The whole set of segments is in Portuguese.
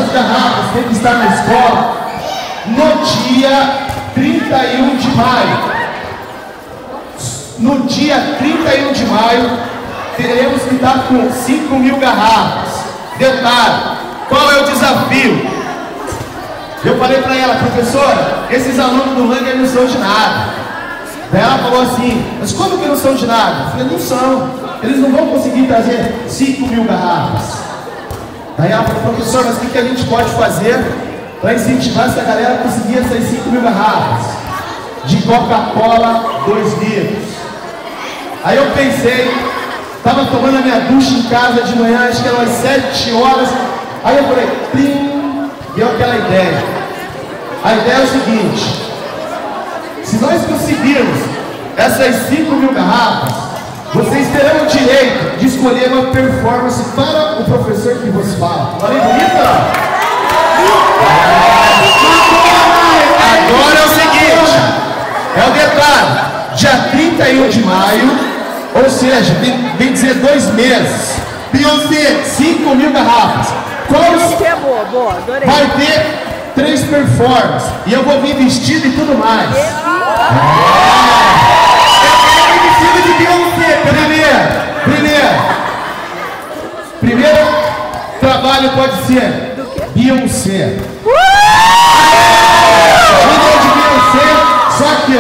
as garrafas têm que estar na escola no dia 31 de maio. No dia 31 de maio, teremos que estar com 5.000 garrafas. Detalhe, qual é o desafio? Eu falei para ela, professora, esses alunos do Langer não são de nada. Daí ela falou assim, mas como que não são de nada? Eu falei, não são. Eles não vão conseguir trazer 5.000 garrafas. Daí ela falou, professor, mas o que a gente pode fazer para incentivar essa galera a conseguir essas 5.000 garrafas? De Coca-Cola, 2 litros. Aí eu pensei, estava tomando a minha ducha em casa de manhã, acho que eram as 7 horas. Aí eu falei, plim, deu aquela ideia. A ideia é o seguinte, se nós conseguirmos essas 5.000 garrafas, vocês terão o direito de escolher uma performance para o professor que vos fala. Falei bonita? Agora é o seguinte, é o detalhe, dia 31 de maio, ou seja, vem dizer 2 meses, Beyoncé, 5.000 garrafas. Beyoncé é boa, adorei. Vai ter 3 performances, e eu vou vir vestido e tudo mais. Vestido de Beyoncé. Primeiro trabalho pode ser Beyoncé. Vídeo de Beyoncé, só que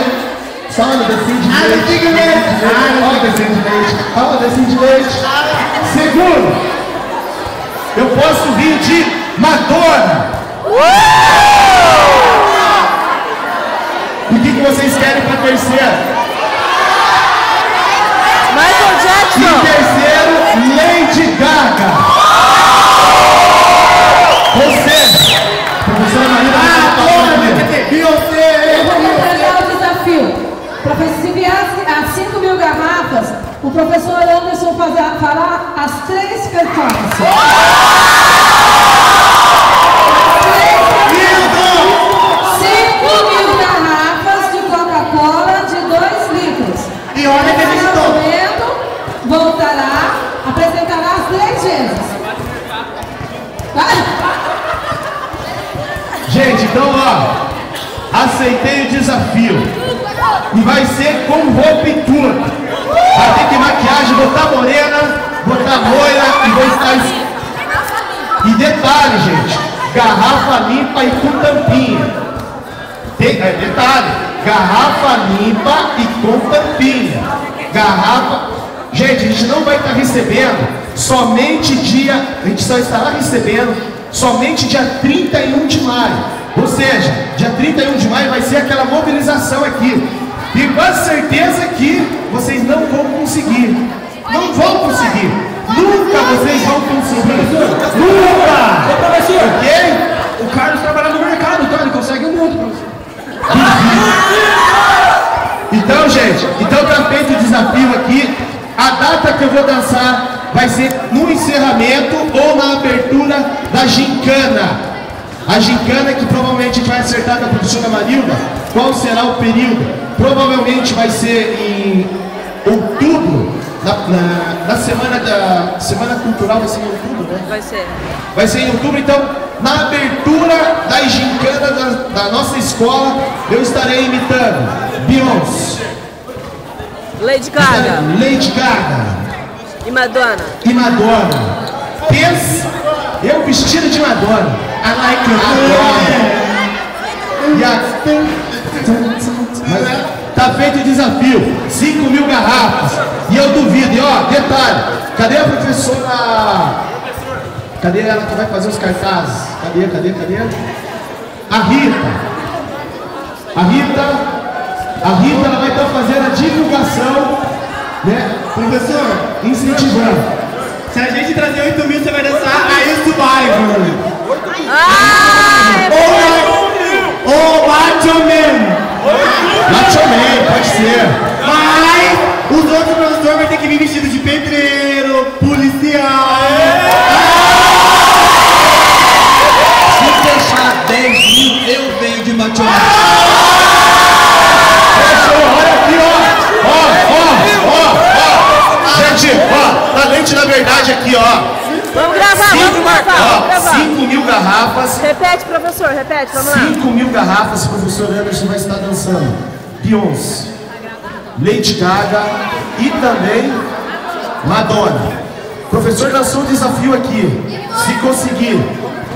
só no descende de leite. Olha o descende de leite. Segundo, eu posso vir de Madonna. E o que vocês querem para terceiro? Michael Jackson. E terceiro, Lady Gaga. Ou seja, professora Marina, Beyoncé. Eu vou completar o desafio. Professor, se vier as 5.000 garrafas, o professor Anderson fará as 3 performances. 5.000 garrafas de Coca-Cola de 2 litros. E olha que eles estão. Voltará, apresentará as 3 vezes. gente, então ó, aceitei o desafio. E vai ser com roupa e tudo. Vai ter que maquiagem, botar morena, botar loira e vou estar. E detalhe, gente, garrafa limpa e com tampinha. Detalhe, garrafa limpa e com tampinha. Garrafa. Gente, a gente não vai estar recebendo somente a gente só estará recebendo somente dia 31 de maio. Ou seja, dia 31 de maio vai ser aquela mobilização aqui. E com certeza que vocês não vão conseguir. Não vão conseguir. Nunca vocês vão conseguir. Nunca! Ok? O Carlos trabalha no mercado, então ele consegue um monte, professor. Então, gente, então tá feito o desafio aqui. A data que eu vou dançar vai ser no encerramento ou na abertura da gincana. A gincana que provavelmente a gente vai acertar com a professora Marilda. Qual será o período? Provavelmente vai ser em outubro, na semana cultural, vai ser em outubro, né? Vai ser em outubro, então na abertura da gincana da nossa escola, eu estarei imitando Beyoncé, Lady Gaga. Lady Gaga E Madonna. E Madonna. Pensa, eu vestido de Madonna. I like Mas tá feito o desafio. 5.000 garrafas. E eu duvido. E ó, detalhe. Cadê a professora? Cadê ela que vai fazer os cartazes? Cadê? A Rita, ela vai estar fazendo a divulgação, né? Professor, incentivando. Se a gente trazer 8.000, você vai dançar aí o Survivor. Ou Macho Man. Macho Man, pode ser. Mas os outros professores vão ter que vir vestidos de pedreiro, policial. Se fechar 10.000, eu venho de Macho Man. Olha aqui, ó. Gente, ó, a lente na verdade aqui, ó. Vamos gravar, vamos gravar. 5.000 5.000 garrafas. Repete, professor, repete, vamos lá. 5.000 garrafas, o professor Anderson vai estar dançando. Beyoncé, Lady Gaga e também Madonna. O professor lançou um desafio aqui. Se conseguir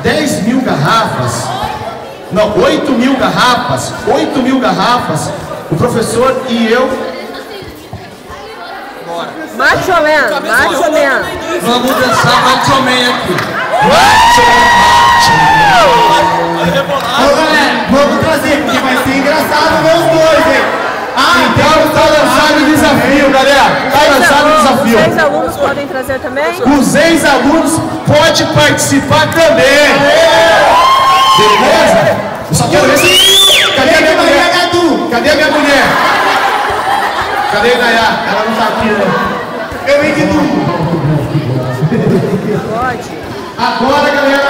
10.000 garrafas, não, 8.000 garrafas, 8.000 garrafas, o professor e eu. Mais ou menos, mais ou menos. Vamos dançar mais ou menos aqui. Ô galera, vamos trazer, porque vai ser engraçado ver os dois, hein? Então tá lançado o desafio, galera. Tá lançado o desafio. Os ex-alunos podem trazer também? Os ex-alunos podem participar também. Beleza? Eu só quero ver se... Cadê a minha mulher? Cadê a minha mulher? Cadê a Nayá? Ela não tá aqui, né? Eu vim de tudo. Pode. Agora, galera,